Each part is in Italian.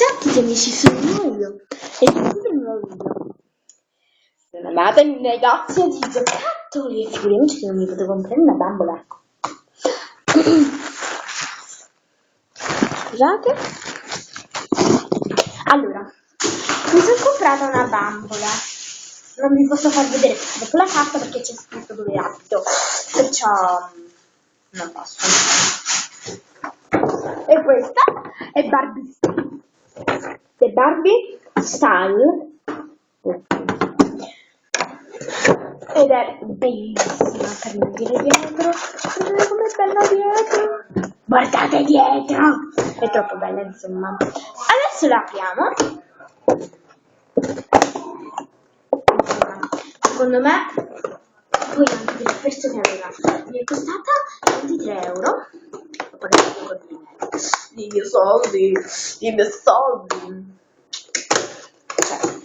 Certi amici sono io e questo è il nuovo video. Sono andata in un negozio di giocattoli e figuriamoci che non mi potevo comprare una bambola, ecco. Scusate. Allora, mi sono comprata una bambola. Non vi posso far vedere dopo la carta perché c'è scritto dove abito, perciò non posso. E questa è Barbie Style ed è bellissima per non dire dietro. Guardate com'è bella dietro, guardate dietro, è troppo bella, insomma. Adesso la apriamo. Secondo me poi anche il prezzo che aveva mi è costata 23 euro. Ho pagato con i miei soldi, cioè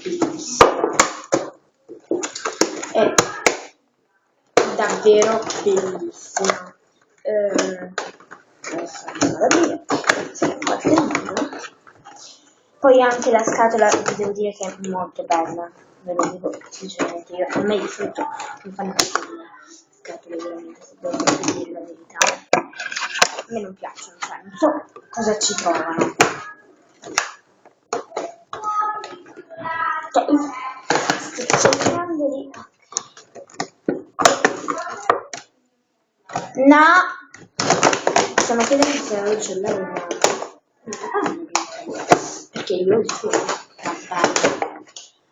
bellissimo, è davvero bellissimo. Adesso andiamo da dire se qualche libro. Poi anche la scatola, vi devo dire che è molto bella, ve lo dico sinceramente, io a me di solito mi fanno piacere le scatole, veramente, se devo dire la verità. A me non piacciono, cioè non so cosa ci trovano. Sto cercando di... No! Stiamo chiedendo se ho il cellulare perché io di suo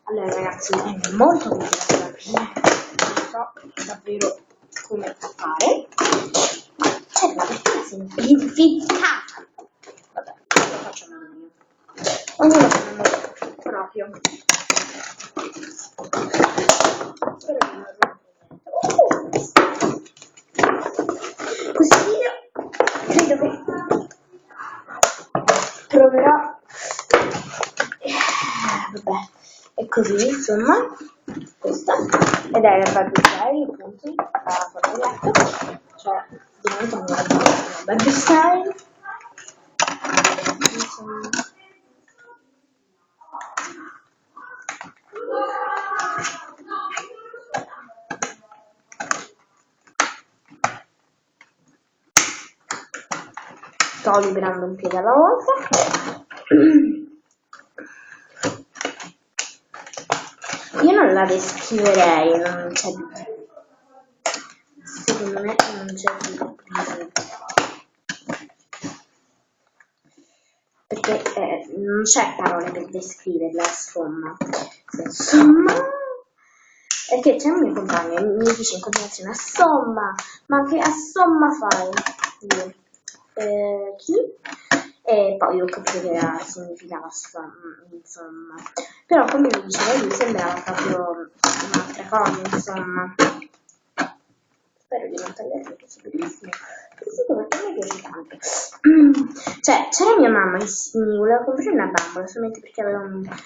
allora ragazzi è molto complicato da aprire, non so davvero come fare, ma c'è una persona semplificata. Vabbè, lo faccio io, ognuno fa un modo proprio. Spero di non questo video credo che proverò, vabbè, è così insomma, questa ed è la Barbie Style, appunto, la fotografa, cioè ovviamente non la Barbie Style, insomma. Sto liberando un piede alla volta. Io non la descriverei, non c'è, secondo me non c'è più, perché non c'è parole per descriverla, insomma, è che c'è un mio compagno e mi dice in continuazione assomma, ma che assomma fai? Io, chi? E poi ho capito che significava insomma, però come mi diceva lui sembrava proprio un'altra cosa, insomma. Spero di non tagliare perché sono bellissime, perché mi piace tanto. Cioè c'era mia mamma che mi voleva comprare una bambola solamente perché aveva una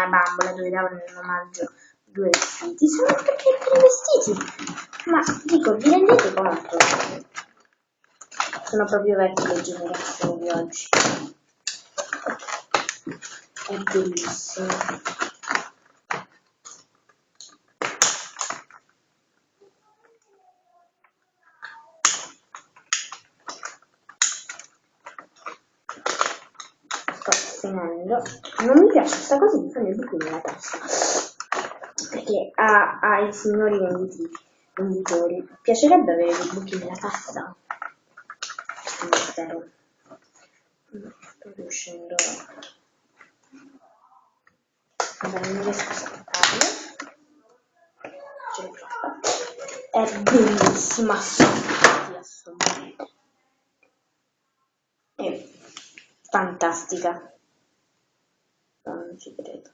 bambola dove davano in omaggio 2 vestiti, solo perché per i vestiti, ma dico, vi rendete conto? Sono proprio vecchie le generazioni di oggi. È bellissimo. Sto finendo. Non mi piace questa cosa di fare il buco nella testa, perché ai signori venditori piacerebbe avere dei buchi nella testa. Spero. Non sto riuscendo non riesco a staccarlo. Ce l'ho fatta. È bellissima, assolutamente. È fantastica. Non ci credo.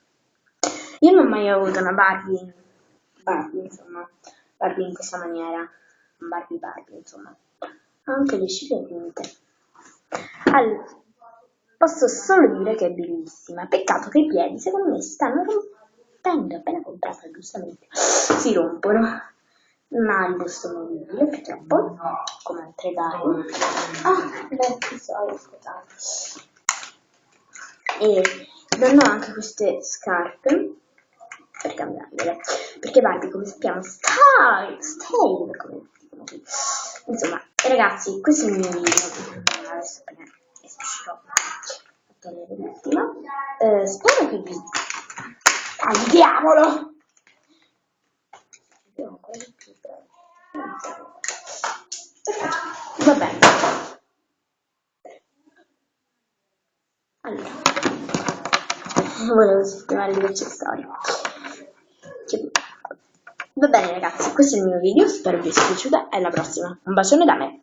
Io non ho mai avuto una Barbie, insomma, Barbie in questa maniera. Barbie, insomma. Anche le ciglia finte. Allora, posso solo dire che è bellissima. Peccato che i piedi, secondo me, si stanno rompendo. Appena comprata, giustamente, si rompono. Non ha il busto movibile, purtroppo, come altre Barbie. Ah, beh, scusate. e non ho anche queste scarpe per cambiarle, perché Barbie, come sappiamo, style, come dicono qui. Insomma, ragazzi, questo è il mio video. Adesso appena esce a togliere l'ultima. Spero che vi... Andiamolo! Va bene. Allora, volevo sistemare le accessori. Va bene ragazzi, questo è il mio video, spero vi sia piaciuto e alla prossima. Un bacione da me.